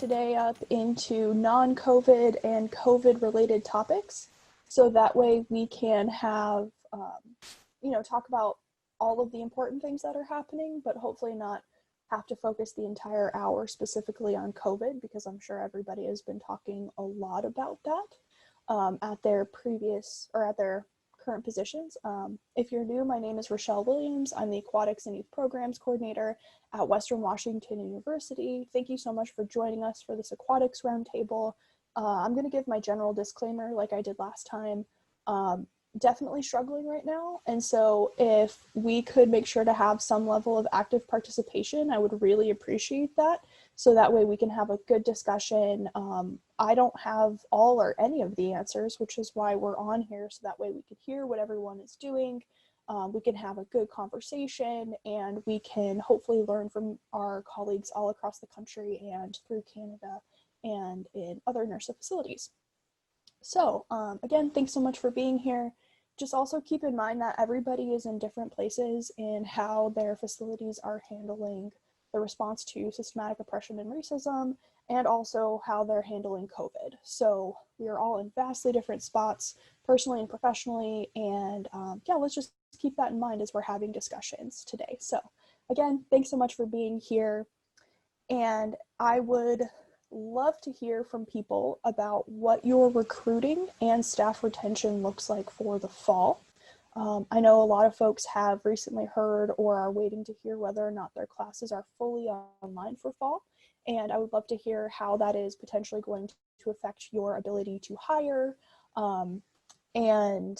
today up into non-COVID and COVID-related topics, so that way we can have, talk about all of the important things that are happening, but hopefully not have to focus the entire hour specifically on COVID, because I'm sure everybody has been talking a lot about that at their current positions. If you're new, my name is Richelle Williams. I'm the Aquatics and Youth Programs Coordinator at Western Washington University. Thank you so much for joining us for this Aquatics Roundtable. I'm going to give my general disclaimer like I did last time. Definitely struggling right now, and so if we could make sure to have some level of active participation, I would really appreciate that, so that way we can have a good discussion. I don't have all or any of the answers, which is why we're on here, so that way we can hear what everyone is doing. We can have a good conversation, and we can hopefully learn from our colleagues all across the country and through Canada and in other NIRSA facilities. So again, thanks so much for being here. Just also keep in mind that everybody is in different places in how their facilities are handling the response to systematic oppression and racism, and also how they're handling COVID. So we are all in vastly different spots, personally and professionally, and yeah, let's just keep that in mind as we're having discussions today. So again, thanks so much for being here, and I would love to hear from people about what your recruiting and staff retention looks like for the fall. I know a lot of folks have recently heard or are waiting to hear whether or not their classes are fully online for fall, and I would love to hear how that is potentially going to affect your ability to hire and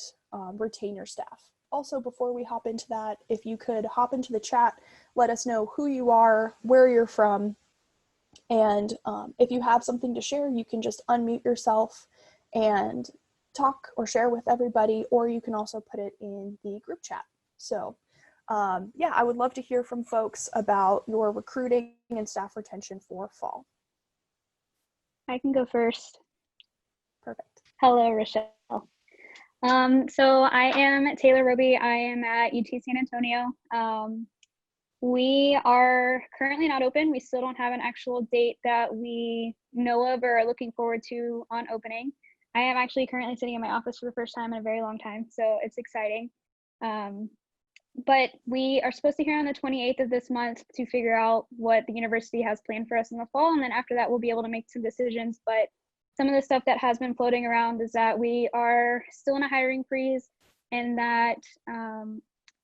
retain your staff. Also, before we hop into that, if you could hop into the chat, let us know who you are, where you're from, and if you have something to share, you can just unmute yourself and talk or share with everybody, or you can also put it in the group chat. So yeah, I would love to hear from folks about your recruiting and staff retention for fall. I can go first. Perfect. Hello, Richelle. So I am Taylor Roby. I am at UT San Antonio. We are currently not open. We still don't have an actual date that we know of or are looking forward to on opening. I am actually currently sitting in my office for the first time in a very long time, so it's exciting. But we are supposed to hear on the 28th of this month to figure out what the university has planned for us in the fall, and then after that we'll be able to make some decisions. But some of the stuff that has been floating around is that we are still in a hiring freeze, and that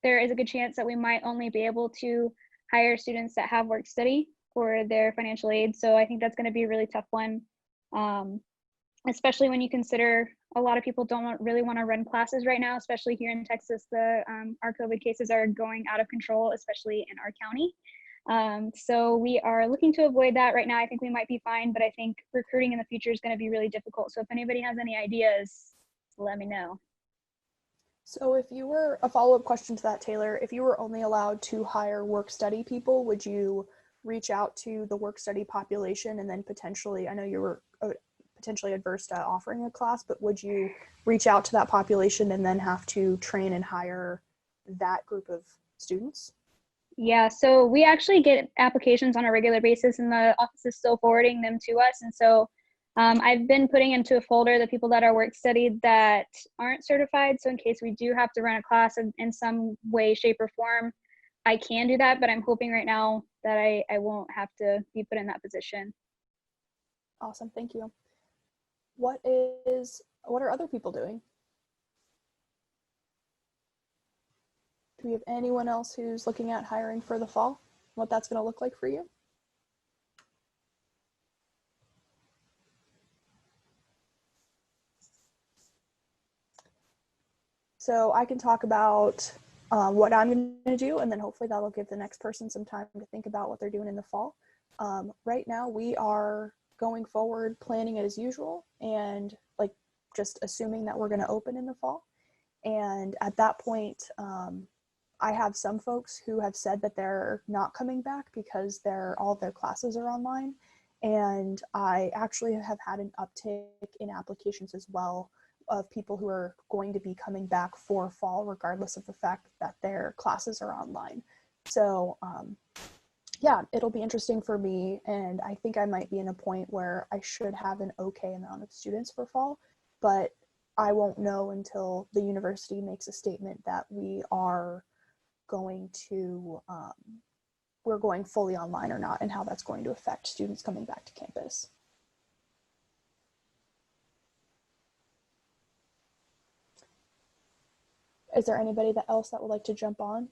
there is a good chance that we might only be able to hire students that have work study for their financial aid. So I think that's going to be a really tough one, especially when you consider a lot of people don't really want to run classes right now, especially here in Texas. Our COVID cases are going out of control, especially in our county. So we are looking to avoid that right now. I think we might be fine, but I think recruiting in the future is going to be really difficult. So if anybody has any ideas, let me know. So if you were, a follow-up question to that, Taylor, if you were only allowed to hire work-study people, would you reach out to the work-study population and then potentially, I know you were potentially adverse to offering a class, but would you reach out to that population and then have to train and hire that group of students? Yeah, so we actually get applications on a regular basis, and the office is still forwarding them to us. And so I've been putting into a folder the people that are work studied that aren't certified. So in case we do have to run a class in some way, shape, or form, I can do that. But I'm hoping right now that I won't have to be put in that position. Awesome, thank you. What are other people doing? Do we have anyone else who's looking at hiring for the fall? What that's going to look like for you? So I can talk about what I'm going to do, and then hopefully that'll give the next person some time to think about what they're doing in the fall. Right now we are going forward planning as usual, and like just assuming that we're going to open in the fall. And at that point, I have some folks who have said that they're not coming back because all of their classes are online. And I actually have had an uptick in applications as well of people who are going to be coming back for fall, regardless of the fact that their classes are online. So yeah, it'll be interesting for me, and I think I might be in a point where I should have an okay amount of students for fall, but I won't know until the university makes a statement that we are going to, we're going fully online or not, and how that's going to affect students coming back to campus. Is there anybody else that would like to jump on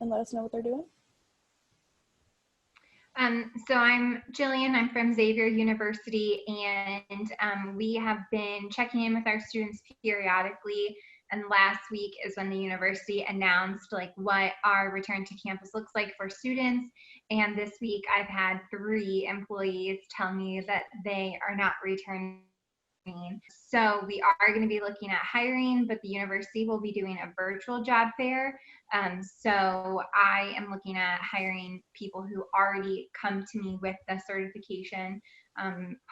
and let us know what they're doing? So I'm Jillian, I'm from Xavier University, and we have been checking in with our students periodically. And last week is when the university announced like what our return to campus looks like for students. And this week I've had 3 employees tell me that they are not returning. So we are going to be looking at hiring, but the university will be doing a virtual job fair. So I am looking at hiring people who already come to me with the certification,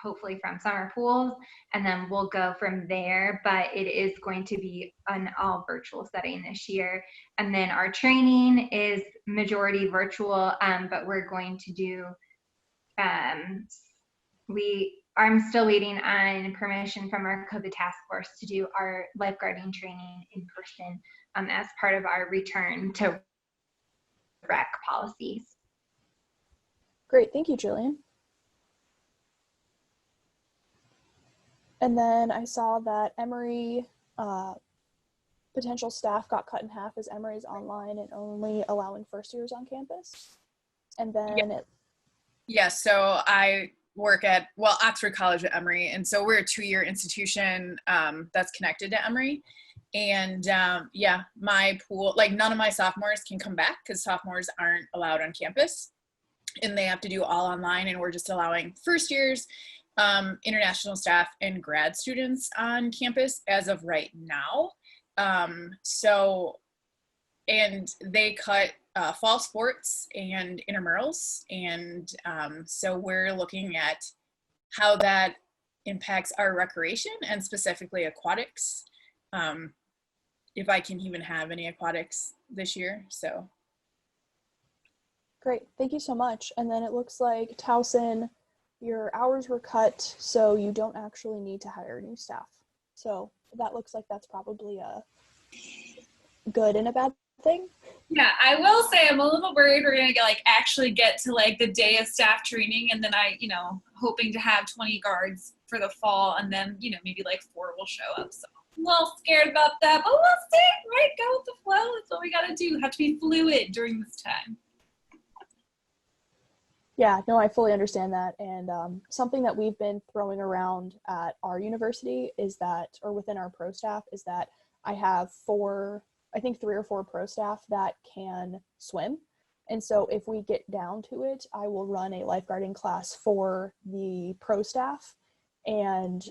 hopefully from summer pools, and then we'll go from there. But it is going to be an all virtual setting this year. And then our training is majority virtual, but we're going to do, I'm still waiting on permission from our COVID task force to do our lifeguarding training in person as part of our return to rec policies. Great, thank you, Jillian. And then I saw that Emory potential staff got cut in half as Emory's online and only allowing first years on campus. And then so I work at, Oxford College at Emory. And so we're a 2-year institution that's connected to Emory. And my pool, like none of my sophomores can come back because sophomores aren't allowed on campus and they have to do all online. And we're just allowing first years, international staff, and grad students on campus as of right now. And they cut fall sports and intramurals. And so we're looking at how that impacts our recreation and specifically aquatics. If I can even have any aquatics this year, so. Great, thank you so much. And then it looks like Towson, your hours were cut, so you don't actually need to hire new staff. So that looks like that's probably a good and a bad thing. Yeah, I will say I'm a little worried we're gonna actually get to the day of staff training, and then hoping to have 20 guards for the fall, and then maybe 4 will show up. So I'm a little scared about that, but we'll see, right? Go with the flow. That's what we gotta do. Have to be fluid during this time. Yeah, no, I fully understand that. And something that we've been throwing around at our university is that, or within our pro staff, is that I have 3 or 4 pro staff that can swim. And so if we get down to it, I will run a lifeguarding class for the pro staff, and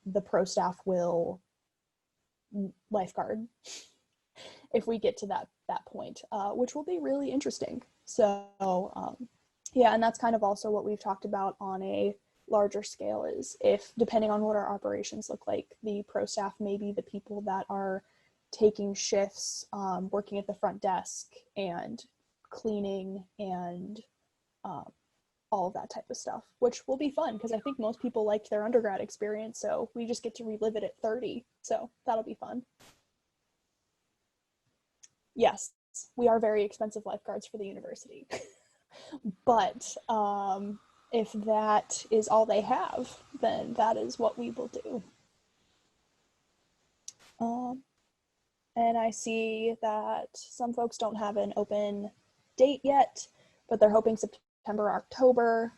the pro staff will lifeguard if we get to that point, which will be really interesting. So yeah, and that's kind of also what we've talked about on a larger scale, is if, depending on what our operations look like, the pro staff may be the people that are taking shifts, working at the front desk and cleaning and all of that type of stuff, which will be fun because I think most people liked their undergrad experience, so we just get to relive it at 30, so that'll be fun. Yes, we are very expensive lifeguards for the university. But if that is all they have, then that is what we will do. And I see that some folks don't have an open date yet, but they're hoping September, October,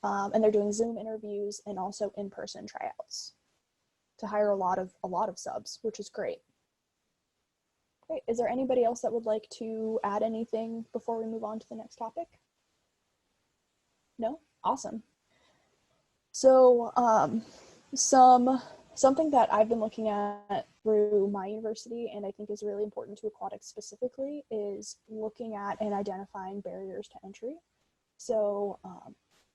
and they're doing Zoom interviews and also in-person tryouts to hire a lot of subs, which is great. Great. Is there anybody else that would like to add anything before we move on to the next topic? No? Awesome. So something that I've been looking at through my university, and I think is really important to aquatics specifically, is looking at and identifying barriers to entry. So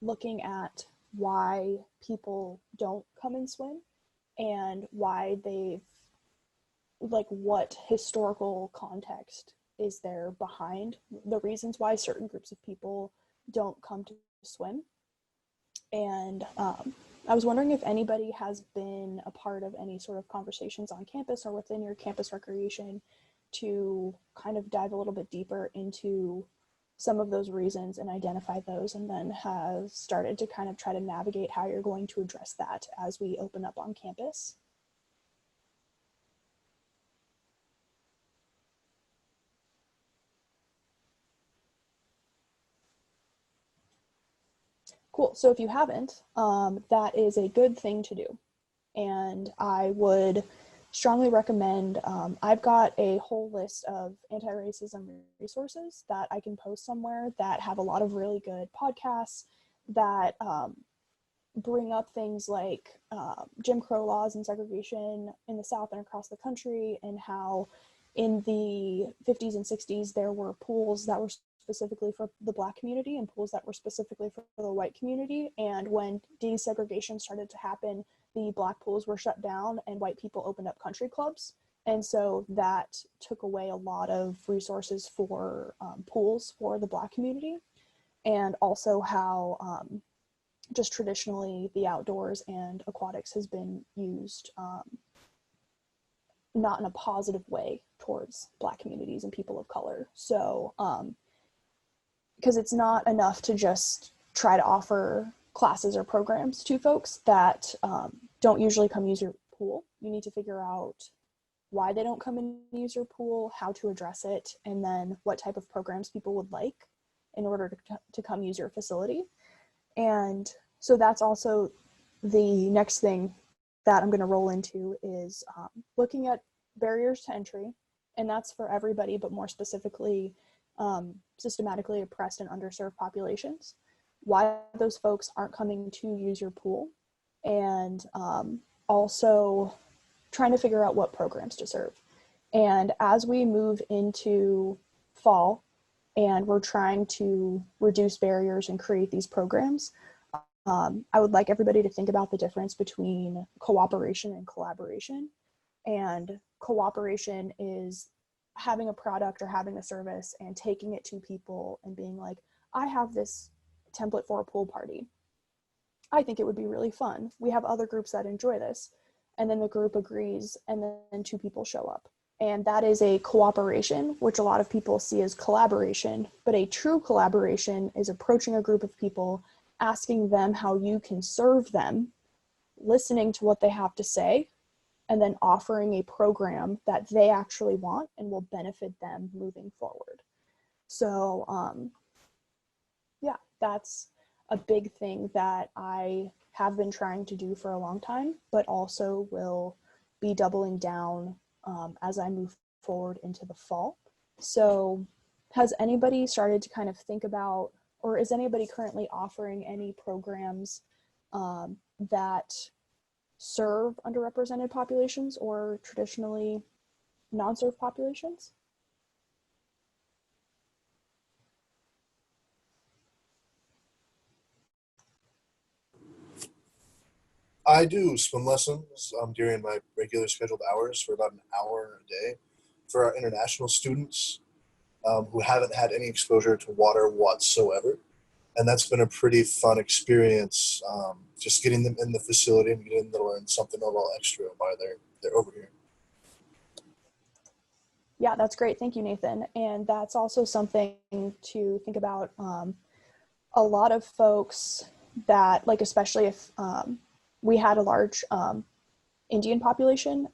looking at why people don't come and swim and why what historical context is there behind the reasons why certain groups of people don't come to swim. And I was wondering if anybody has been a part of any sort of conversations on campus or within your campus recreation to kind of dive a little bit deeper into some of those reasons and identify those, and then have started to kind of try to navigate how you're going to address that as we open up on campus. Cool. So if you haven't, that is a good thing to do. And I would strongly recommend, I've got a whole list of anti-racism resources that I can post somewhere that have a lot of really good podcasts that bring up things like Jim Crow laws and segregation in the South and across the country, and how in the 50s and 60s there were pools that were specifically for the Black community and pools that were specifically for the white community. And when desegregation started to happen, the Black pools were shut down and white people opened up country clubs. And so that took away a lot of resources for pools for the Black community. And also how just traditionally the outdoors and aquatics has been used not in a positive way towards Black communities and people of color. So, because it's not enough to just try to offer classes or programs to folks that don't usually come use your pool. You need to figure out why they don't come and use your pool, how to address it, and then what type of programs people would like in order to come use your facility. And so that's also the next thing that I'm going to roll into is looking at barriers to entry, and that's for everybody, but more specifically systematically oppressed and underserved populations, why those folks aren't coming to use your pool, and also trying to figure out what programs to serve. And as we move into fall and we're trying to reduce barriers and create these programs, I would like everybody to think about the difference between cooperation and collaboration. And cooperation is having a product or having a service and taking it to people and being like, I have this template for a pool party. I think it would be really fun. We have other groups that enjoy this. And then the group agrees, and then two people show up. And that is a cooperation, which a lot of people see as collaboration. But a true collaboration is approaching a group of people, asking them how you can serve them, listening to what they have to say, and then offering a program that they actually want and will benefit them moving forward. So yeah, that's a big thing that I have been trying to do for a long time, but also will be doubling down as I move forward into the fall. So has anybody started to kind of think about, or is anybody currently offering any programs that serve underrepresented populations or traditionally non-served populations? I do swim lessons during my regular scheduled hours for about an hour a day for our international students who haven't had any exposure to water whatsoever. And that's been a pretty fun experience, just getting them in the facility and getting them to learn something a little extra while they're over here. Yeah, that's great. Thank you, Nathan. And that's also something to think about. A lot of folks that, like, especially if we had a large Indian population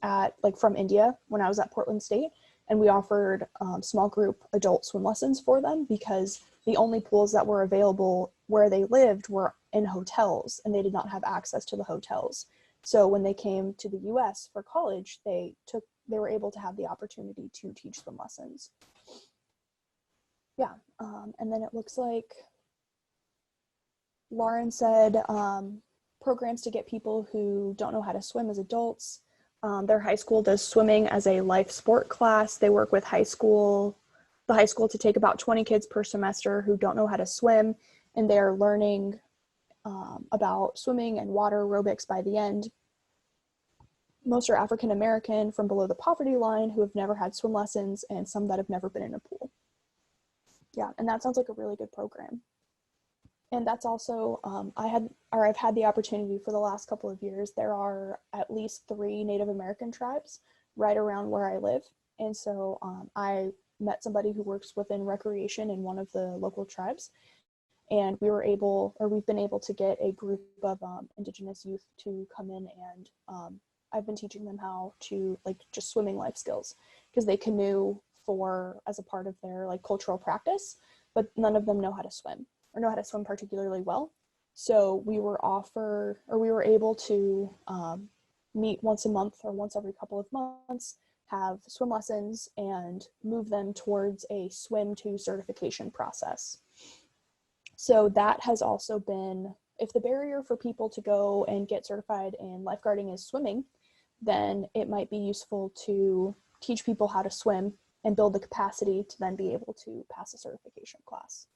from India when I was at Portland State, and we offered small group adult swim lessons for them because the only pools that were available where they lived were in hotels, and they did not have access to the hotels. So when they came to the US for college, they were able to have the opportunity to teach them lessons. Yeah, and then it looks like Lauren said programs to get people who don't know how to swim as adults. Their high school does swimming as a life sport class. They work with the high school to take about 20 kids per semester who don't know how to swim, and they're learning about swimming and water aerobics by the end. Most are African American from below the poverty line who have never had swim lessons, and some that have never been in a pool. Yeah, and that sounds like a really good program. And that's also, I've had the opportunity for the last couple of years. There are at least 3 Native American tribes right around where I live. And so I met somebody who works within recreation in one of the local tribes. And we've been able to get a group of Indigenous youth to come in, and I've been teaching them how to, like, just swimming life skills, because they canoe as a part of their, like, cultural practice, but none of them know how to swim, or know how to swim particularly well. So we were able to meet once a month or once every couple of months, have swim lessons, and move them towards a swim to certification process. So that has also been, if the barrier for people to go and get certified in lifeguarding is swimming, then it might be useful to teach people how to swim and build the capacity to then be able to pass a certification class.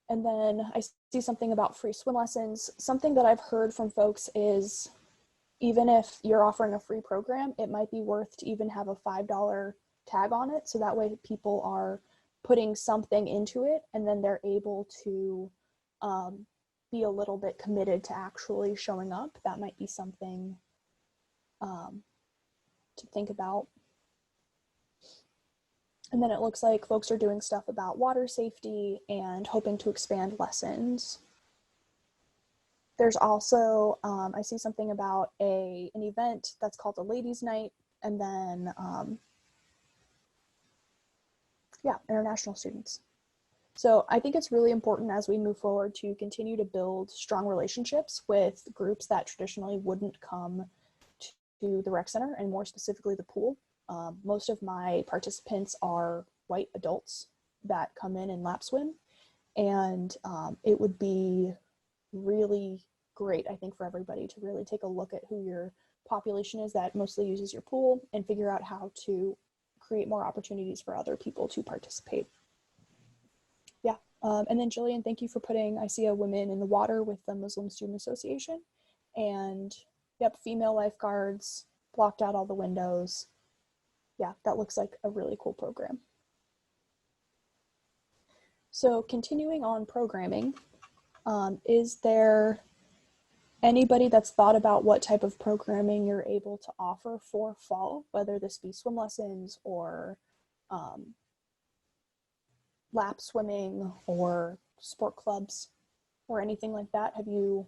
And then I see something about free swim lessons. Something that I've heard from folks is, even if you're offering a free program, it might be worth to even have a $5 tag on it, so that way people are putting something into it, and then they're able to be a little bit committed to actually showing up. That might be something to think about. And then it looks like folks are doing stuff about water safety and hoping to expand lessons. There's also, I see something about an event that's called a ladies' night, and then international students. So I think it's really important as we move forward to continue to build strong relationships with groups that traditionally wouldn't come to the rec center, and more specifically the pool. Most of my participants are white adults that come in and lap swim, and it would be really great, I think, for everybody to really take a look at who your population is that mostly uses your pool, and figure out how to create more opportunities for other people to participate. Yeah, and then Jillian, thank you for I see a Women in the Water with the Muslim Student Association, and yep, female lifeguards, blocked out all the windows. Yeah, that looks like a really cool program. So continuing on programming, is there anybody that's thought about what type of programming you're able to offer for fall, whether this be swim lessons or lap swimming or sport clubs or anything like that? Have you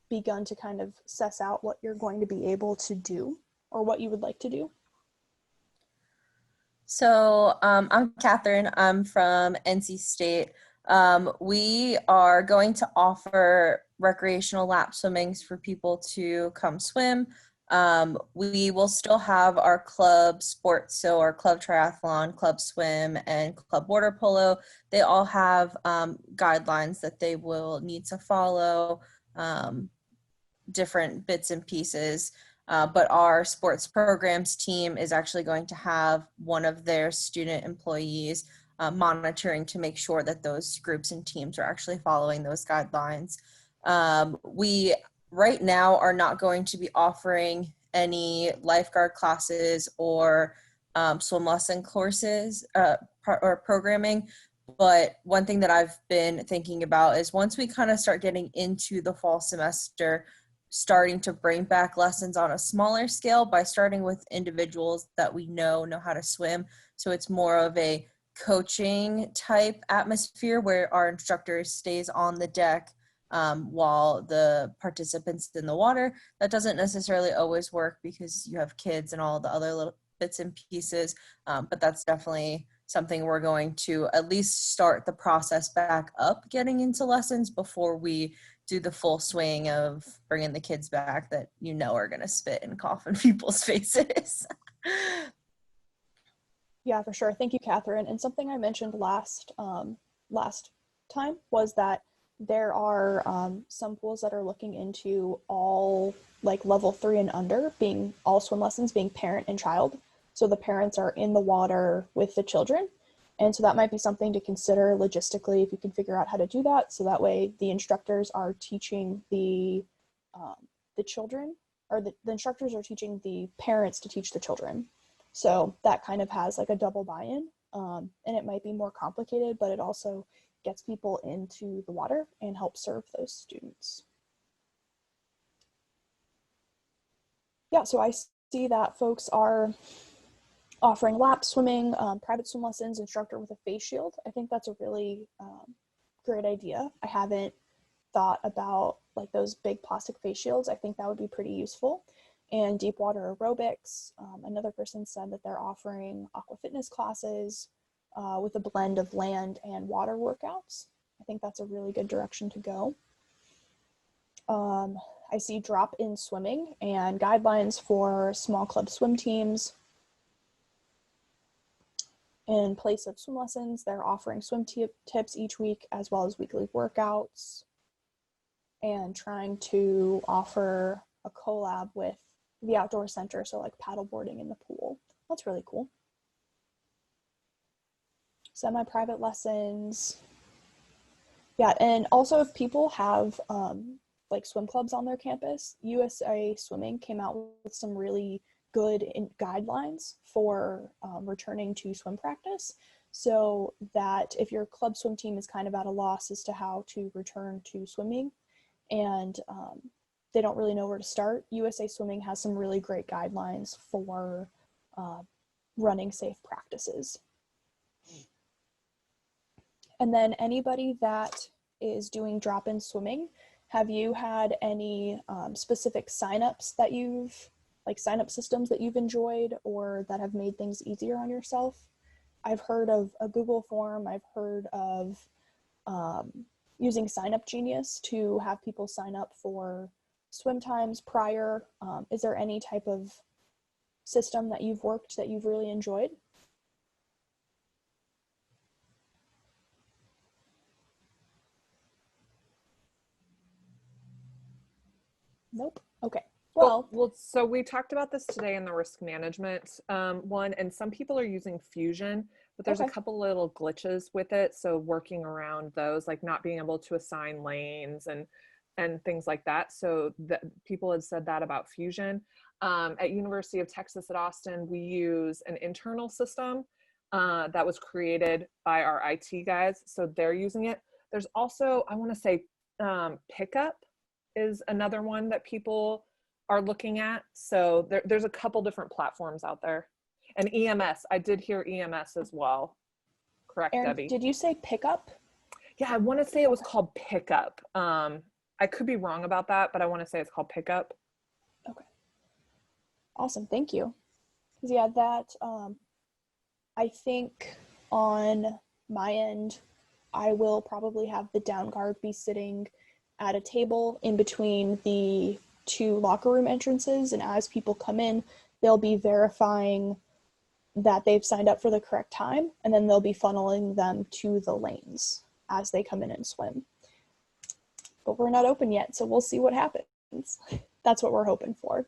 begun to kind of suss out what you're going to be able to do or what you would like to do? So I'm Catherine. I'm from NC State. We are going to offer recreational lap swimmings for people to come swim. We will still have our club sports, so our club triathlon, club swim, and club water polo. They all have guidelines that they will need to follow, different bits and pieces. But our sports programs team is actually going to have one of their student employees monitoring to make sure that those groups and teams are actually following those guidelines. We right now are not going to be offering any lifeguard classes or swim lesson courses or programming. But one thing that I've been thinking about is once we kind of start getting into the fall semester, starting to bring back lessons on a smaller scale by starting with individuals that we know how to swim. So it's more of a coaching type atmosphere where our instructor stays on the deck while the participants in the water. That doesn't necessarily always work because you have kids and all the other little bits and pieces, but that's definitely something we're going to at least start the process back up getting into lessons before we do the full swing of bringing the kids back that are going to spit and cough in people's faces. Yeah, for sure. Thank you, Catherine. And something I mentioned last time was that there are some pools that are looking into all like level 3 and under being all swim lessons being parent and child. So the parents are in the water with the children. And so that might be something to consider logistically if you can figure out how to do that. So that way the instructors are teaching the children, or the instructors are teaching the parents to teach the children. So that kind of has like a double buy-in. And it might be more complicated, but it also gets people into the water and helps serve those students. Yeah, so I see that folks are offering lap swimming, private swim lessons, instructor with a face shield. I think that's a really great idea. I haven't thought about like those big plastic face shields. I think that would be pretty useful. And deep water aerobics. Another person said that they're offering aqua fitness classes with a blend of land and water workouts. I think that's a really good direction to go. I see drop-in swimming and guidelines for small club swim teams. In place of swim lessons, they're offering swim tips each week as well as weekly workouts, and trying to offer a collab with the outdoor center, so like paddleboarding in the pool. That's really cool. Semi-private lessons. Yeah, and also if people have like swim clubs on their campus, USA Swimming came out with some really good guidelines for returning to swim practice, so that if your club swim team is kind of at a loss as to how to return to swimming and they don't really know where to start, USA Swimming has some really great guidelines for running safe practices. And then anybody that is doing drop-in swimming, have you had any specific signups that sign-up systems that you've enjoyed or that have made things easier on yourself? I've heard of a Google form. I've heard of using Sign Up Genius to have people sign up for swim times prior. Is there any type of system that you've worked that you've really enjoyed? Nope. Okay. Well, so we talked about this today in the risk management one, and some people are using Fusion, but there's a couple little glitches with it. So working around those, like not being able to assign lanes and things like that. So people had said that about Fusion. At University of Texas at Austin, we use an internal system that was created by our IT guys. So they're using it. There's also, I want to say Pickup is another one that people are looking at. So there's a couple different platforms out there. And EMS, I did hear EMS as well. Correct, Erin, Debbie? did you say Pickup? Yeah, I want to say it was called Pickup. I could be wrong about that, but I want to say it's called Pickup. Okay. Awesome, thank you. Yeah, that, I think on my end, I will probably have the down guard be sitting at a table in between the two locker room entrances, and as people come in, they'll be verifying that they've signed up for the correct time, and then they'll be funneling them to the lanes as they come in and swim. But we're not open yet, so we'll see what happens. That's what we're hoping for.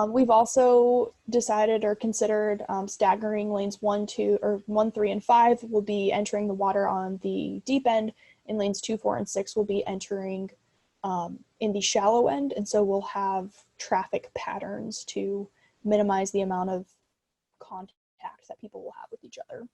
We've also decided or considered staggering lanes 1, 3, and 5 will be entering the water on the deep end, and lanes 2, 4, and 6 will be entering in the shallow end. And so we'll have traffic patterns to minimize the amount of contact that people will have with each other.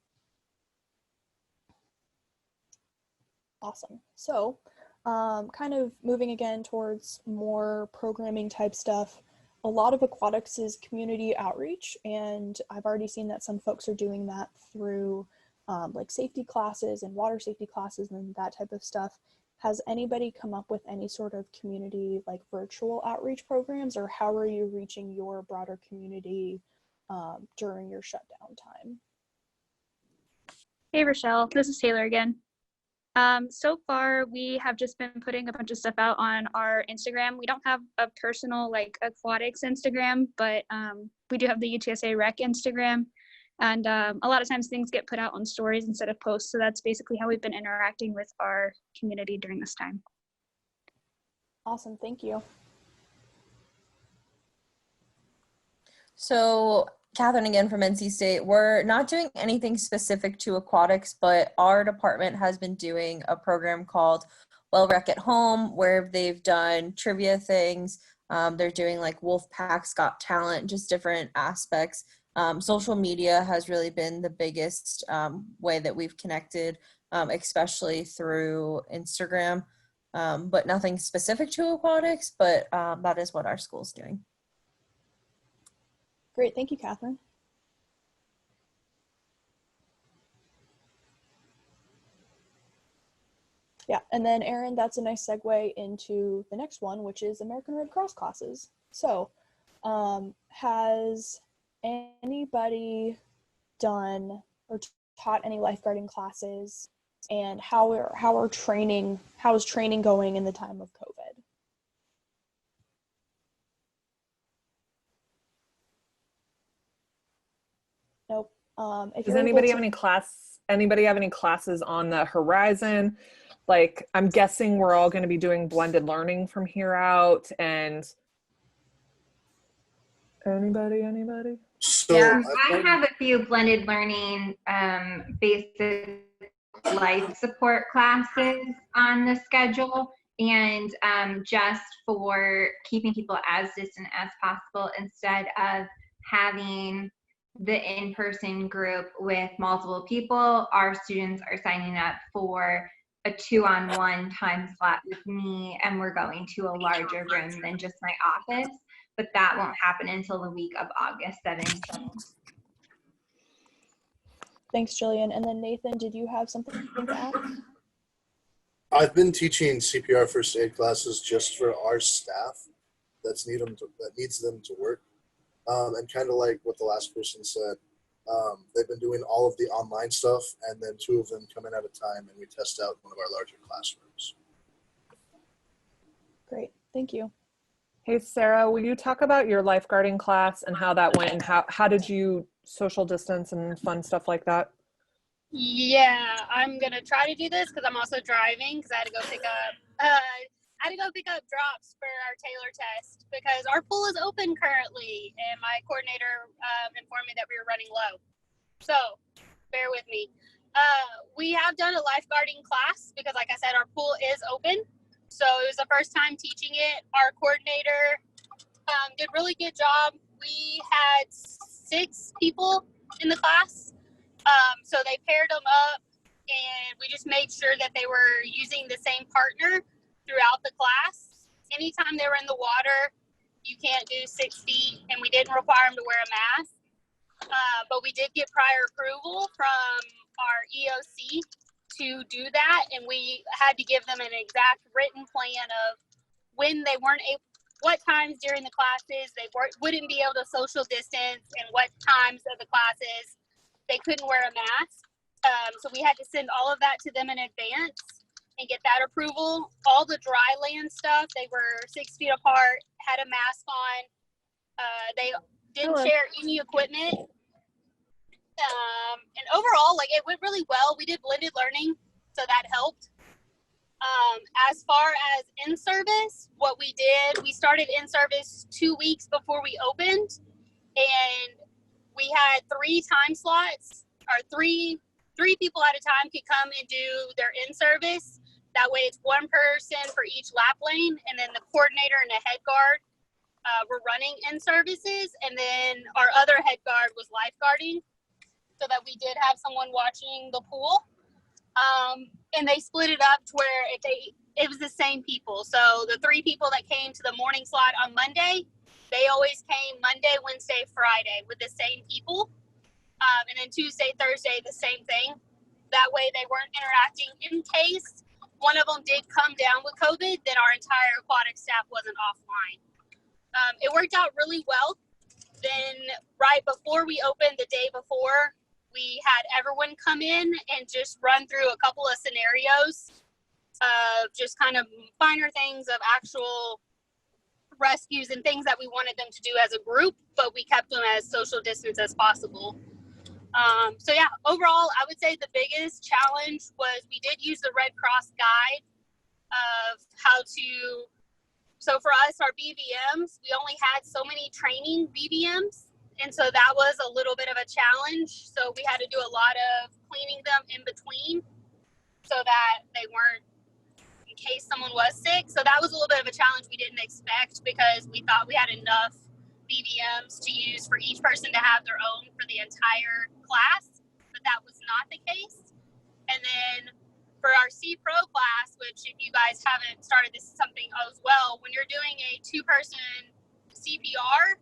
Awesome. So kind of moving again towards more programming type stuff. A lot of Aquatics is community outreach, and I've already seen that some folks are doing that through like safety classes and water safety classes and that type of stuff. Has anybody come up with any sort of community like virtual outreach programs, or how are you reaching your broader community during your shutdown time? Hey, Richelle, this is Taylor again. So far, we have just been putting a bunch of stuff out on our Instagram. We don't have a personal like Aquatics Instagram, but we do have the UTSA Rec Instagram. And a lot of times things get put out on stories instead of posts. So that's basically how we've been interacting with our community during this time. Awesome, thank you. So Catherine again from NC State. We're not doing anything specific to aquatics, but our department has been doing a program called Well Rec at Home, where they've done trivia things. They're doing like Wolfpack's Got Talent, just different aspects. Social media has really been the biggest way that we've connected especially through Instagram, but nothing specific to aquatics, but that is what our school's doing. Great, thank you, Catherine. Yeah, and then Erin, that's a nice segue into the next one, which is American Red Cross classes. So, has anybody done or taught any lifeguarding classes, and how is training going in the time of COVID? Nope. Does anybody have any classes on the horizon? Like, I'm guessing we're all going to be doing blended learning from here out, and anybody? So Yeah, I have a few blended learning basic life support classes on the schedule, and just for keeping people as distant as possible, instead of having the in-person group with multiple people, our students are signing up for a 2-on-1 time slot with me, and we're going to a larger room than just my office, but that won't happen until the week of August 17th. Thanks, Jillian. And then Nathan, did you have something to add? I've been teaching CPR first aid classes just for our staff that needs them to work. And kind of like what the last person said, they've been doing all of the online stuff, and then 2 of them come in at a time, and we test out one of our larger classrooms. Great, thank you. Hey, Sarah, will you talk about your lifeguarding class and how that went, and how did you social distance and fun stuff like that? Yeah, I'm gonna try to do this because I'm also driving, because I had to go pick up drops for our Taylor test because our pool is open currently, and my coordinator informed me that we were running low. So bear with me. We have done a lifeguarding class because, like I said, our pool is open. So it was the first time teaching it. Our coordinator did a really good job. We had 6 people in the class. So they paired them up, and we just made sure that they were using the same partner throughout the class. Anytime they were in the water, you can't do 6 feet, and we didn't require them to wear a mask. But we did get prior approval from our EOC to do that, and we had to give them an exact written plan of when they weren't able, what times during the classes they wouldn't be able to social distance, and what times of the classes they couldn't wear a mask. So we had to send all of that to them in advance and get that approval. All the dry land stuff, they were 6 feet apart, had a mask on. They didn't share any equipment. And overall, like, it went really well. We did blended learning, so that helped. As far as in-service, what we did, we started in-service 2 weeks before we opened, and we had 3 time slots, or three people at a time could come and do their in-service. That way it's 1 person for each lap lane, and then the coordinator and the head guard were running in-services, and then our other head guard was lifeguarding, so that we did have someone watching the pool. And they split it up to where it was the same people. So the 3 people that came to the morning slot on Monday, they always came Monday, Wednesday, Friday with the same people. And then Tuesday, Thursday, the same thing. That way they weren't interacting. In case one of them did come down with COVID, then our entire aquatic staff wasn't offline. It worked out really well. Then right before we opened, the day before, we had everyone come in and just run through a couple of scenarios of just kind of finer things of actual rescues and things that we wanted them to do as a group, but we kept them as social distance as possible. So yeah, overall, I would say the biggest challenge was we did use the Red Cross guide of how to, so for us, our BVMs, we only had so many training BVMs. And so that was a little bit of a challenge. So we had to do a lot of cleaning them in between so that they weren't, in case someone was sick. So that was a little bit of a challenge we didn't expect, because we thought we had enough BVMs to use for each person to have their own for the entire class, but that was not the case. And then for our C Pro class, which if you guys haven't started, this is something as well. When you're doing a 2-person CPR,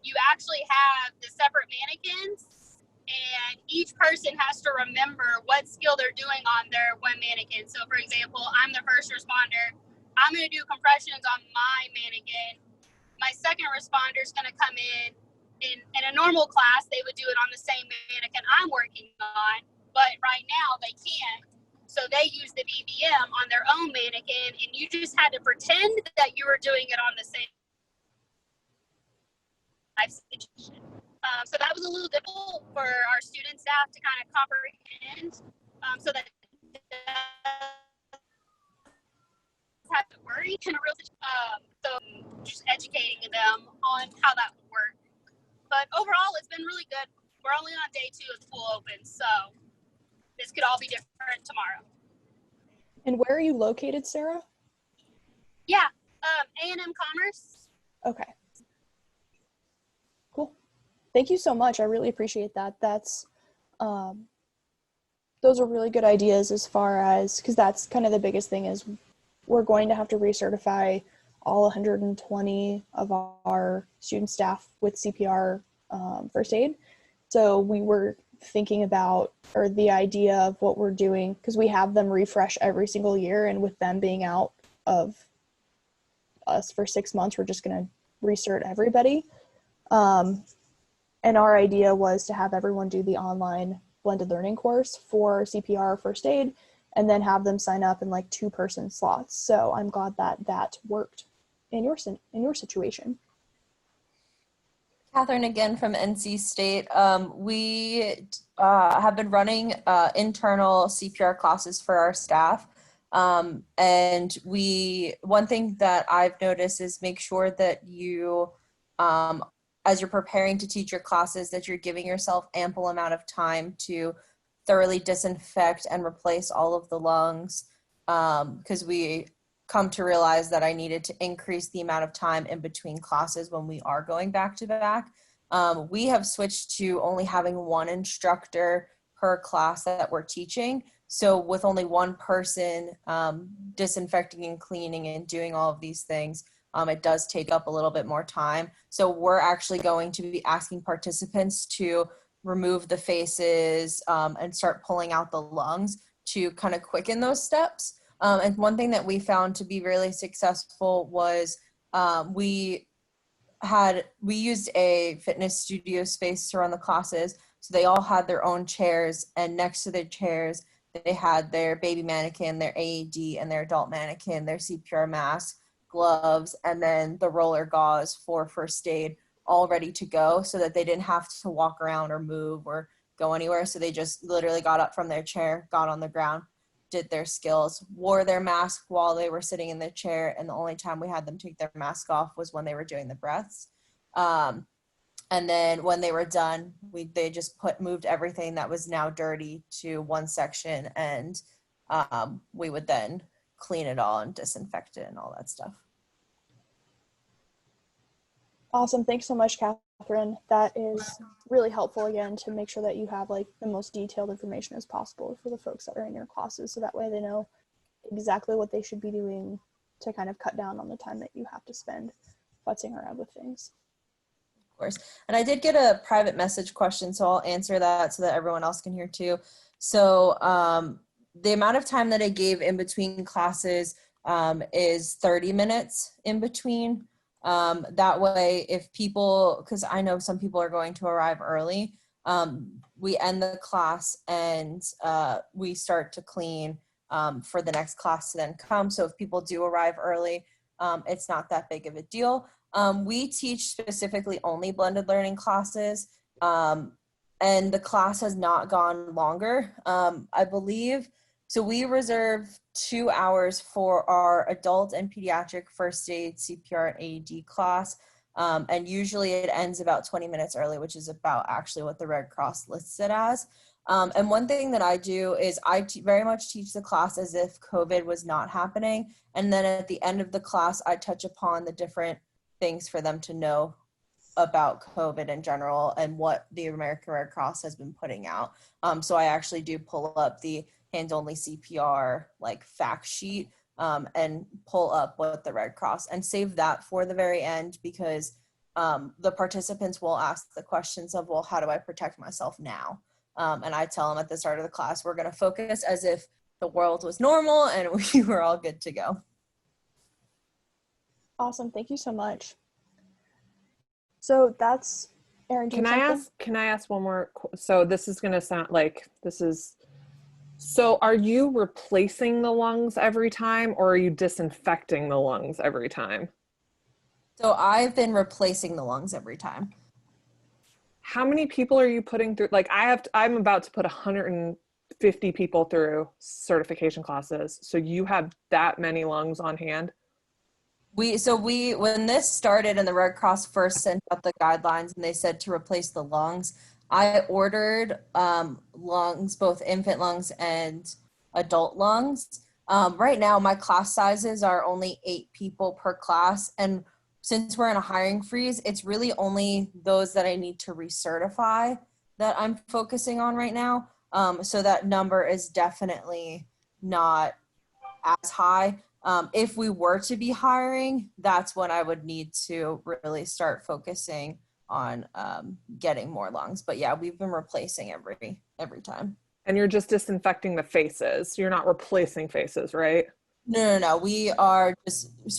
you actually have the separate mannequins, and each person has to remember what skill they're doing on their one mannequin. So for example, I'm the first responder. I'm going to do compressions on my mannequin. My second responder is going to come in a normal class, they would do it on the same mannequin I'm working on, but right now they can't. So they use the BBM on their own mannequin, and you just had to pretend that you were doing it on the same life situation. So that was a little difficult for our student staff to kind of comprehend, so that have to worry in a real situation. So just educating them on how that would work. But overall, it's been really good. We're only on day 2 of school open, so this could all be different tomorrow. And where are you located, Sarah? Yeah, A&M Commerce. Okay. Cool. Thank you so much. I really appreciate that. That's, those are really good ideas as far as, because that's kind of the biggest thing is we're going to have to recertify all 120 of our student staff with CPR first aid. So we were thinking about, or the idea of what we're doing, because we have them refresh every single year, and with them being out of us for 6 months, we're just going to recert everybody. And our idea was to have everyone do the online blended learning course for CPR first aid, and then have them sign up in like 2-person slots. So I'm glad that that worked in your situation. Catherine again from NC State. We have been running internal CPR classes for our staff. And one thing that I've noticed is make sure that you, as you're preparing to teach your classes, that you're giving yourself ample amount of time to thoroughly disinfect and replace all of the lungs. Because we come to realize that I needed to increase the amount of time in between classes when we are going back to back. We have switched to only having 1 instructor per class that we're teaching. So with only 1 person disinfecting and cleaning and doing all of these things, it does take up a little bit more time. So we're actually going to be asking participants to remove the faces and start pulling out the lungs to kind of quicken those steps. And one thing that we found to be really successful was we used a fitness studio space to run the classes. So they all had their own chairs, and next to their chairs, they had their baby mannequin, their AED, and their adult mannequin, their CPR mask, gloves, and then the roller gauze for first aid all ready to go, so that they didn't have to walk around or move or go anywhere. So they just literally got up from their chair, got on the ground, did their skills, wore their mask while they were sitting in the chair, and the only time we had them take their mask off was when they were doing the breaths. And then when they were done, they just moved everything that was now dirty to one section, and we would then clean it all and disinfect it and all that stuff. Awesome. Thanks so much, Catherine. That is really helpful, again, to make sure that you have like the most detailed information as possible for the folks that are in your classes, so that way they know exactly what they should be doing to kind of cut down on the time that you have to spend futzing around with things. Of course. And I did get a private message question, so I'll answer that so that everyone else can hear too. So the amount of time that I gave in between classes is 30 minutes in between. That way, if people, because I know some people are going to arrive early, we end the class and we start to clean for the next class to then come. So if people do arrive early, it's not that big of a deal. We teach specifically only blended learning classes, and the class has not gone longer. I believe, so we reserve 2 hours for our adult and pediatric first aid, CPR, and AED class. And usually it ends about 20 minutes early, which is about actually what the Red Cross lists it as. And one thing that I do is I very much teach the class as if COVID was not happening. And then at the end of the class, I touch upon the different things for them to know about COVID in general and what the American Red Cross has been putting out. So I actually do pull up the hands-only CPR like fact sheet and pull up what the Red Cross, and save that for the very end, because the participants will ask the questions of, well, how do I protect myself now? And I tell them at the start of the class, we're going to focus as if the world was normal and we were all good to go. Awesome. Thank you so much. So that's Erin. Can I ask one more? So this is going to sound like so are you replacing the lungs every time, or are you disinfecting the lungs every time? So I've been replacing the lungs every time. How many people are you putting through? Like I'm about to put 150 people through certification classes. So you have that many lungs on hand? When this started and the Red Cross first sent out the guidelines and they said to replace the lungs, I ordered lungs, both infant lungs and adult lungs. Right now, my class sizes are only 8 people per class. And since we're in a hiring freeze, it's really only those that I need to recertify that I'm focusing on right now. So that number is definitely not as high. If we were to be hiring, that's when I would need to really start focusing on getting more lungs. But yeah, we've been replacing every time. And you're just disinfecting the faces. You're not replacing faces, right? No. We are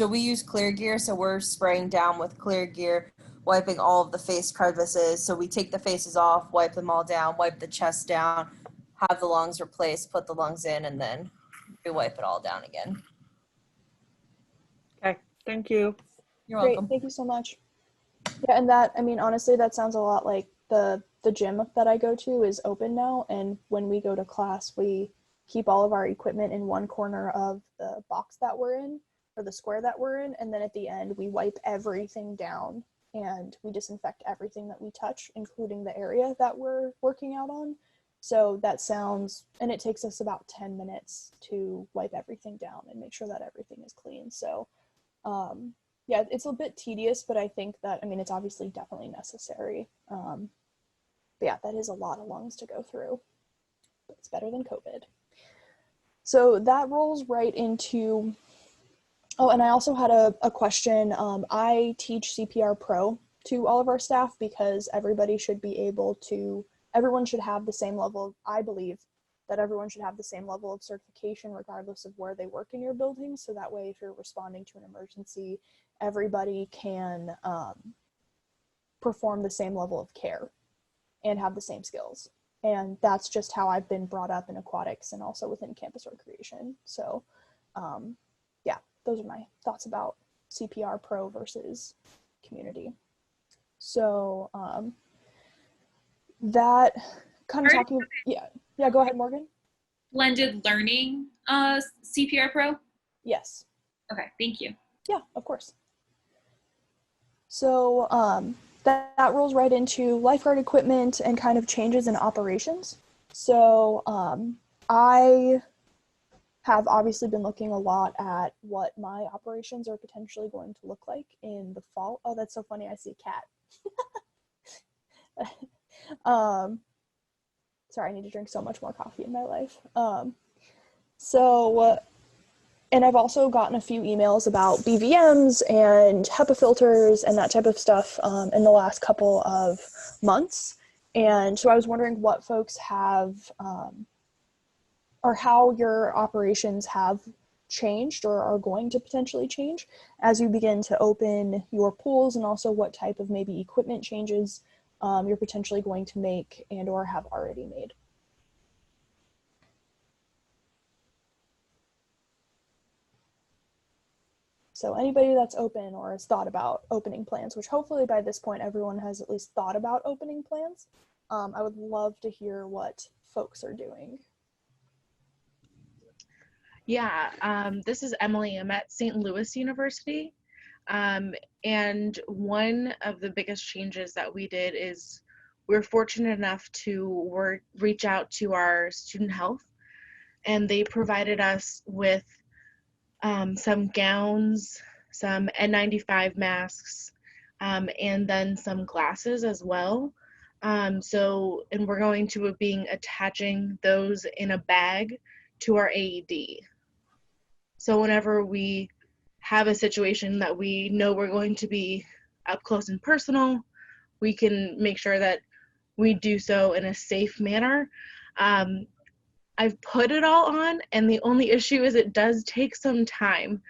we use clear gear. So we're spraying down with clear gear, wiping all of the face crevices. So we take the faces off, wipe them all down, wipe the chest down, have the lungs replaced, put the lungs in, and then we wipe it all down again. Okay, thank you. You're welcome. Great, thank you so much. Yeah, and that, I mean, honestly, that sounds a lot like the gym that I go to is open now, and when we go to class, we keep all of our equipment in one corner of the box that we're in, or the square that we're in, and then at the end, we wipe everything down, and we disinfect everything that we touch, including the area that we're working out on. So that sounds, and it takes us about 10 minutes to wipe everything down and make sure that everything is clean. So yeah, it's a bit tedious, but I think that, I mean, it's obviously definitely necessary. But yeah, that is a lot of lungs to go through. But it's better than COVID. So that rolls right into, oh, and I also had a question. I teach CPR Pro to all of our staff because everybody should be able to, everyone should have the same level, I believe that everyone should have the same level of certification regardless of where they work in your building. So that way, if you're responding to an emergency, everybody can perform the same level of care and have the same skills. And that's just how I've been brought up in aquatics and also within campus recreation. So yeah, those are my thoughts about CPR Pro versus community. So that kind of talking, yeah, go ahead, Morgan. Blended learning CPR Pro? Yes. Okay, thank you. Yeah, of course. So that rolls right into lifeguard equipment and kind of changes in operations. So I have obviously been looking a lot at what my operations are potentially going to look like in the fall. Oh, that's so funny. I see a cat. Sorry, I need to drink so much more coffee in my life. And I've also gotten a few emails about BVMs and HEPA filters and that type of stuff in the last couple of months. And so I was wondering what folks have, or how your operations have changed or are going to potentially change as you begin to open your pools, and also what type of maybe equipment changes you're potentially going to make and or have already made. So anybody that's open or has thought about opening plans, which hopefully by this point everyone has at least thought about opening plans, I would love to hear what folks are doing. Yeah, this is Emily. I'm at St. Louis University. And one of the biggest changes that we did is we're fortunate enough to reach out to our student health, and they provided us with some gowns, some N95 masks, and then some glasses as well. And we're going to be attaching those in a bag to our AED. So whenever we have a situation that we know we're going to be up close and personal, we can make sure that we do so in a safe manner. I've put it all on, and the only issue is it does take some time.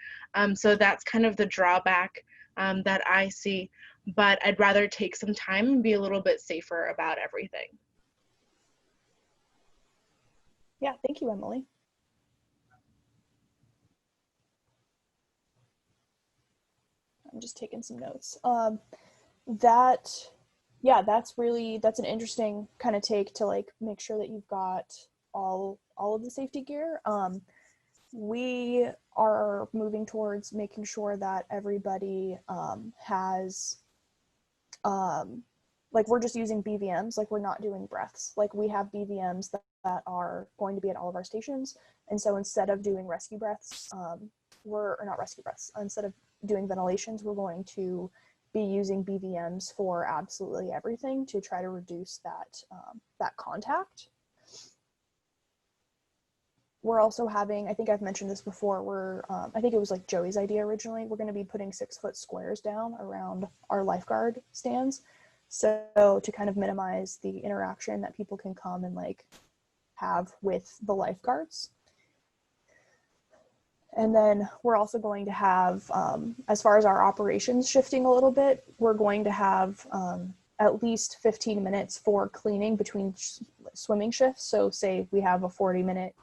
So that's kind of the drawback that I see, but I'd rather take some time and be a little bit safer about everything. Yeah, thank you, Emily. I'm just taking some notes. That's an interesting kind of take to like make sure that you've got all of the safety gear. We are moving towards making sure that everybody has like we're just using BVMs, like we're not doing breaths. Like we have BVMs that are going to be at all of our stations, and so instead of doing rescue breaths, instead of doing ventilations, we're going to be using BVMs for absolutely everything to try to reduce that contact. We're also having, I think I've mentioned this before, I think it was like Joey's idea originally, we're going to be putting 6-foot squares down around our lifeguard stands. So to kind of minimize the interaction that people can come and like have with the lifeguards. And then we're also going to have, as far as our operations shifting a little bit, we're going to have at least 15 minutes for cleaning between swimming shifts. So say we have a 40-minute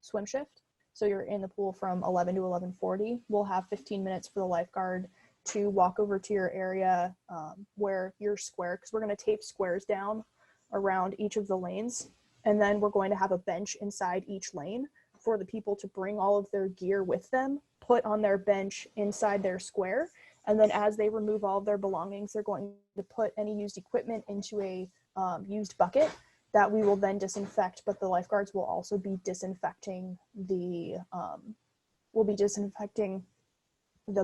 swim shift, so you're in the pool from 11 to 11:40. We'll have 15 minutes for the lifeguard to walk over to your area where your square, because we're going to tape squares down around each of the lanes, and then we're going to have a bench inside each lane for the people to bring all of their gear with them, put on their bench inside their square, and then as they remove all of their belongings, they're going to put any used equipment into a used bucket that we will then disinfect, but the lifeguards will also be disinfecting the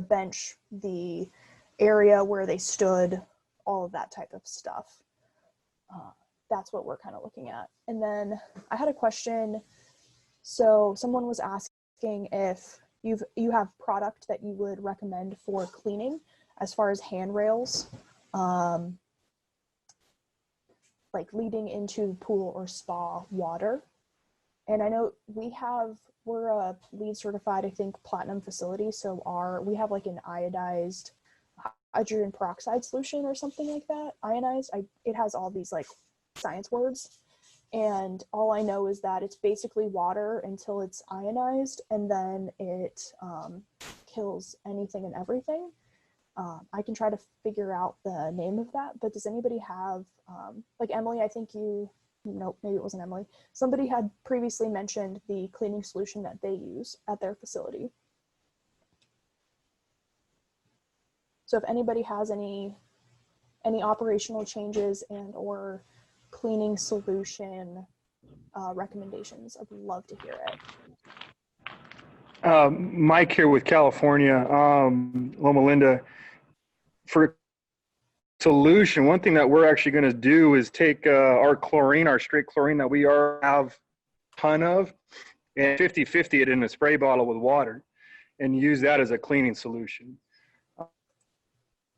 bench, the area where they stood, all of that type of stuff. That's what we're kind of looking at. And then I had a question. So someone was asking if you have product that you would recommend for cleaning as far as handrails, like leading into pool or spa water. And I know we're a LEED certified, I think, platinum facility. So we have like an iodized hydrogen peroxide solution or something like that. Ionized, it has all these like science words. And all I know is that it's basically water until it's ionized, and then it kills anything and everything. I can try to figure out the name of that, but does anybody have, like Emily, I think nope, maybe it wasn't Emily. Somebody had previously mentioned the cleaning solution that they use at their facility. So if anybody has any operational changes and or cleaning solution recommendations, I'd love to hear it. Mike here with California, Loma Linda. For solution, one thing that we're actually going to do is take our chlorine, our straight chlorine that we have a ton of, and 50-50 it in a spray bottle with water and use that as a cleaning solution.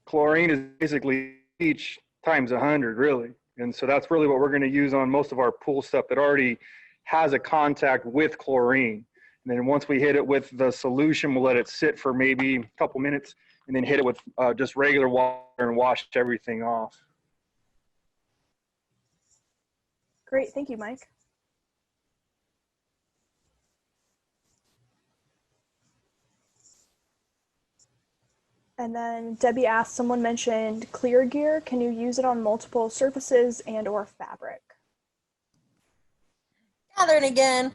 Chlorine is basically each times 100, really. And so that's really what we're going to use on most of our pool stuff that already has a contact with chlorine. And then once we hit it with the solution, we'll let it sit for maybe a couple minutes and then hit it with just regular water and wash everything off. Great, thank you, Mike. And then Debbie asked, someone mentioned clear gear. Can you use it on multiple surfaces and or fabric? Catherine again.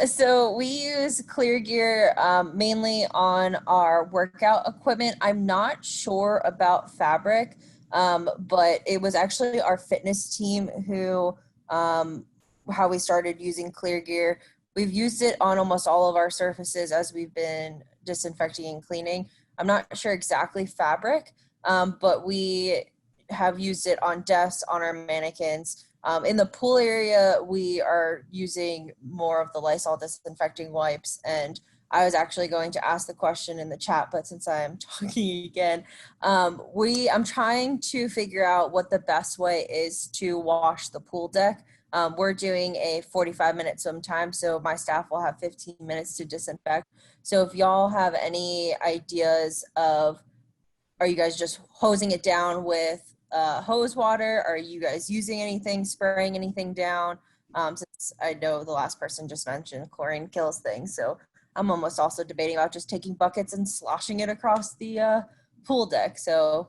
So we use clear gear mainly on our workout equipment. I'm not sure about fabric, but it was actually our fitness team who, how we started using clear gear. We've used it on almost all of our surfaces as we've been disinfecting and cleaning. I'm not sure exactly fabric, but we have used it on desks, on our mannequins, In the pool area, we are using more of the Lysol disinfecting wipes, and I was actually going to ask the question in the chat, but since I'm talking again, I'm trying to figure out what the best way is to wash the pool deck. We're doing a 45-minute swim time, so my staff will have 15 minutes to disinfect. So if y'all have any ideas of, are you guys just hosing it down with hose water? Are you guys using anything, spraying anything down? Since I know the last person just mentioned chlorine kills things, so I'm almost also debating about just taking buckets and sloshing it across the pool deck. So,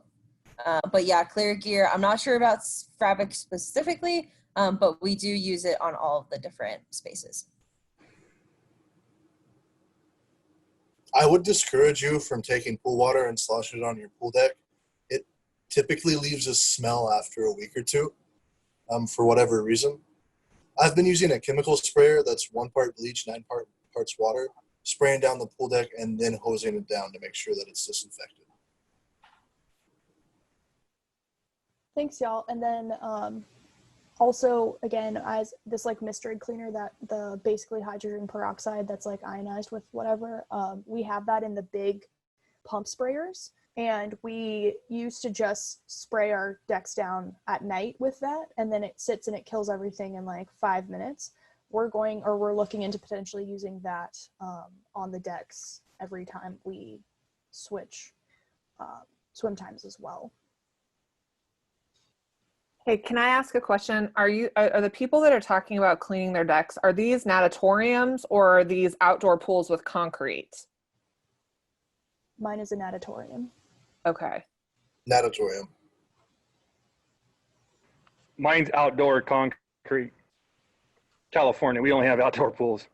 but yeah, Clear Gear, I'm not sure about Fabric specifically, but we do use it on all of the different spaces. I would discourage you from taking pool water and sloshing it on your pool deck. It typically leaves a smell after a week or two, for whatever reason. I've been using a chemical sprayer that's 1 part bleach, 9 parts water, spraying down the pool deck and then hosing it down to make sure that it's disinfected. Thanks, y'all. And then also, again, as this like Mistrid cleaner, that the basically hydrogen peroxide that's like ionized with whatever, we have that in the big pump sprayers. And we used to just spray our decks down at night with that, and then it sits and it kills everything in like 5 minutes. We're looking into potentially using that on the decks every time we switch swim times as well. Hey, can I ask a question? Are the people that are talking about cleaning their decks, are these natatoriums or are these outdoor pools with concrete? Mine is a natatorium. Okay. Natatorium. Mine's outdoor concrete. California, we only have outdoor pools.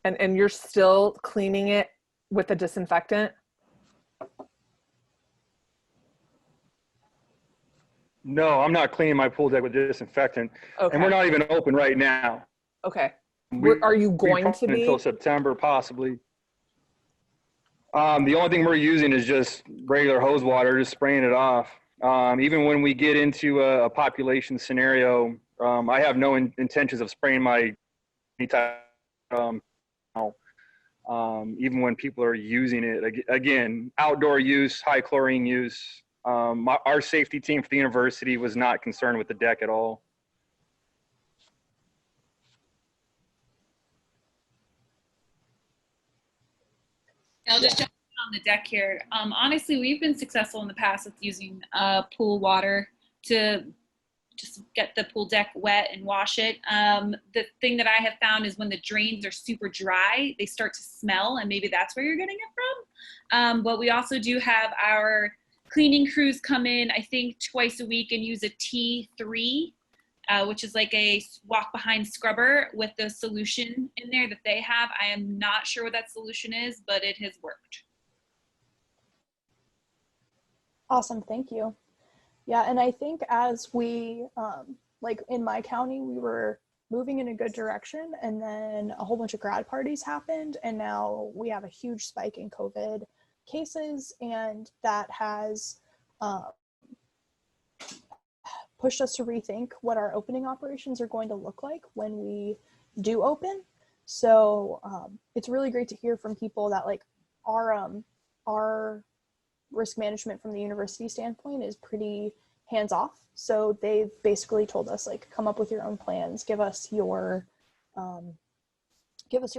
And you're still cleaning it with a disinfectant? No, I'm not cleaning my pool deck with disinfectant. Okay. And we're not even open right now. Okay. Are you going to be? Until September, possibly. The only thing we're using is just regular hose water, just spraying it off. Even when we get into a population scenario, I have no intentions of spraying my even when people are using it. Again, outdoor use, high chlorine use. Our safety team for the university was not concerned with the deck at all. I'll just jump in on the deck here. Honestly, we've been successful in the past with using pool water to just get the pool deck wet and wash it. The thing that I have found is when the drains are super dry, they start to smell, and maybe that's where you're getting it from. But we also do have our cleaning crews come in, I think, twice a week and use a T3, which is like a walk behind scrubber with the solution in there that they have. I am not sure what that solution is, but it has worked. Awesome, thank you. Yeah, and I think as we, like in my county, we were moving in a good direction, and then a whole bunch of grad parties happened, and now we have a huge spike in COVID cases, and that has pushed us to rethink what our opening operations are going to look like when we do open. So it's really great to hear from people that like our risk management from the university standpoint is pretty hands-off. So they've basically told us, like, come up with your own plans, give us your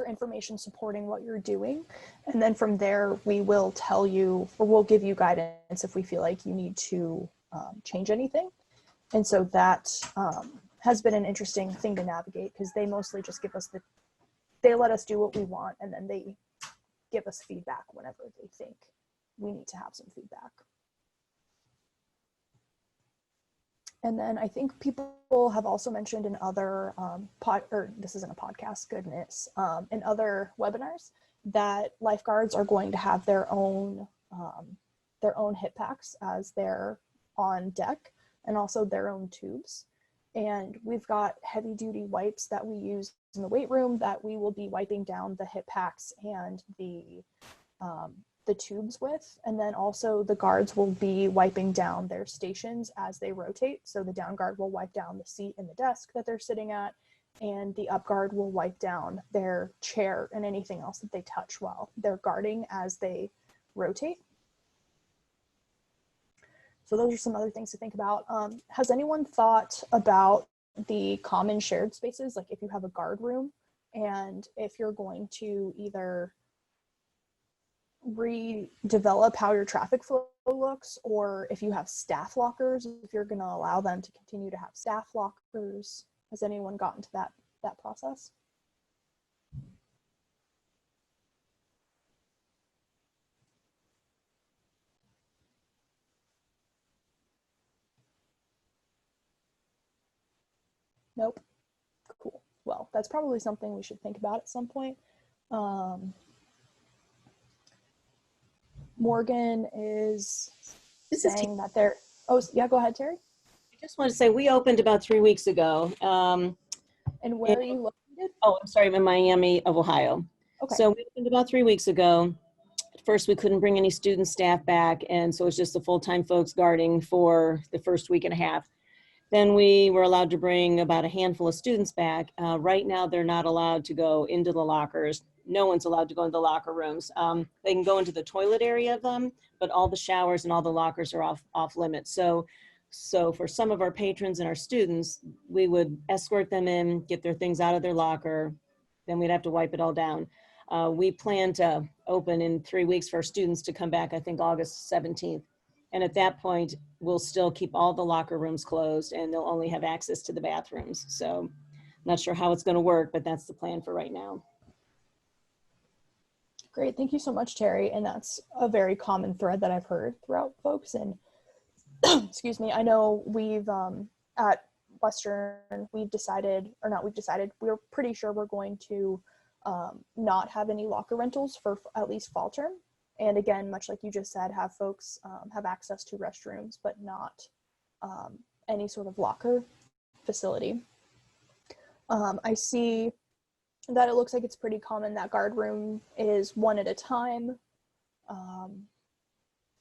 information supporting what you're doing, and then from there we will tell you, or we'll give you guidance if we feel like you need to change anything. And so that has been an interesting thing to navigate, because they mostly just give us they let us do what we want, and then they give us feedback whenever they think we need to have some feedback. And then I think people have also mentioned in other this isn't a podcast, goodness, in other webinars, that lifeguards are going to have their own hip packs as they're on deck, and also their own tubes. And we've got heavy duty wipes that we use in the weight room that we will be wiping down the hip packs and the the tubes with, and then also the guards will be wiping down their stations as they rotate. So the down guard will wipe down the seat and the desk that they're sitting at, and the up guard will wipe down their chair and anything else that they touch while they're guarding as they rotate. So those are some other things to think about. Has anyone thought about the common shared spaces? Like if you have a guard room and if you're going to either redevelop how your traffic flow looks, or if you have staff lockers, if you're going to allow them to continue to have staff lockers. Has anyone gotten to that process? Nope. Cool. Well, that's probably something we should think about at some point. Morgan is saying that they're, oh, yeah, go ahead, Terry. I just want to say we opened about 3 weeks ago. And where are you located? Oh, I'm sorry, I'm in Miami of Ohio. Okay. So we opened about 3 weeks ago. At first, we couldn't bring any student staff back, and so it's just the full-time folks guarding for the first week and a half. Then we were allowed to bring about a handful of students back. Right now, they're not allowed to go into the lockers. No one's allowed to go into the locker rooms. They can go into the toilet area of them, but all the showers and all the lockers are off limits. So for some of our patrons and our students, we would escort them in, get their things out of their locker, then we'd have to wipe it all down. We plan to open in 3 weeks for our students to come back, I think August 17th. And at that point, we'll still keep all the locker rooms closed and they'll only have access to the bathrooms. So I'm not sure how it's going to work, but that's the plan for right now. Great. Thank you so much, Terry. And that's a very common thread that I've heard throughout folks. And excuse me, I know we've at Western, we're pretty sure we're going to not have any locker rentals for at least fall term. And again, much like you just said, have folks have access to restrooms, but not any sort of locker facility. I see that it looks like it's pretty common that guard room is one at a time.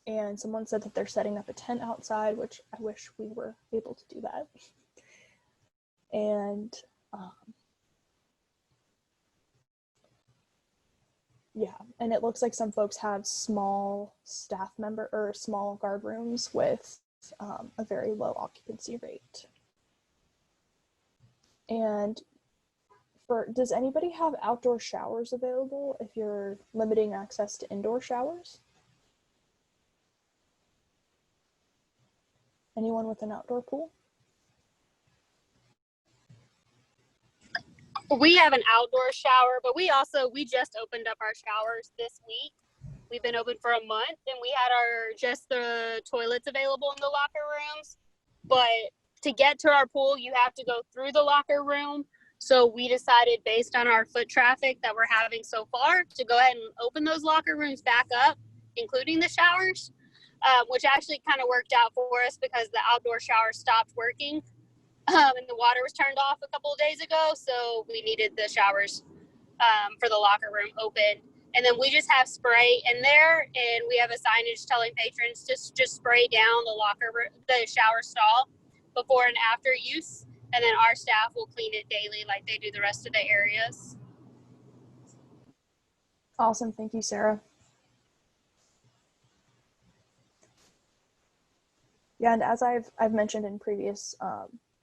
And someone said that they're setting up a tent outside, which I wish we were able to do that. And yeah, and it looks like some folks have small staff member or small guard rooms with a very low occupancy rate. And does anybody have outdoor showers available if you're limiting access to indoor showers? Anyone with an outdoor pool? We have an outdoor shower, but we just opened up our showers this week. We've been open for a month, and we had just the toilets available in the locker rooms. But to get to our pool, you have to go through the locker room. So we decided, based on our foot traffic that we're having so far, to go ahead and open those locker rooms back up, including the showers, which actually kind of worked out for us because the outdoor shower stopped working. And the water was turned off a couple of days ago, so we needed the showers for the locker room open. And then we just have spray in there, and we have a signage telling patrons to just spray down the shower stall before and after use, and then our staff will clean it daily like they do the rest of the areas. Awesome, thank you, Sarah. Yeah, and as I've mentioned in previous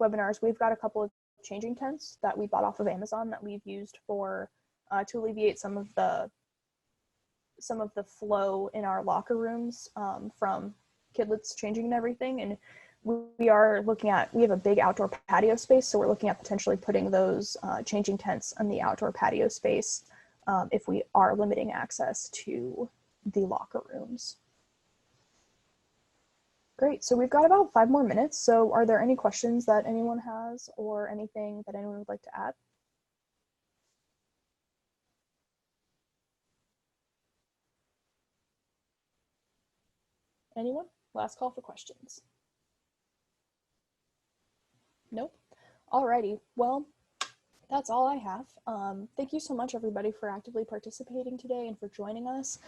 webinars, we've got a couple of changing tents that we bought off of Amazon that we've used for to alleviate some of the flow in our locker rooms from kidlets changing and everything. And we have a big outdoor patio space, so we're looking at potentially putting those changing tents in the outdoor patio space if we are limiting access to the locker rooms. Great, so we've got about 5 more minutes. So are there any questions that anyone has or anything that anyone would like to add? Anyone? Last call for questions. Nope. Alrighty, well, that's all I have. Thank you so much, everybody, for actively participating today and for joining us.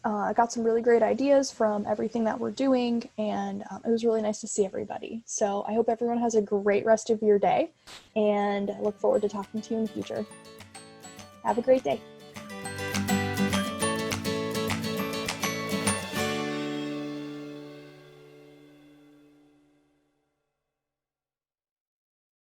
I got some really great ideas from everything that we're doing, and it was really nice to see everybody. So I hope everyone has a great rest of your day, and I look forward to talking to you in the future. Have a great day.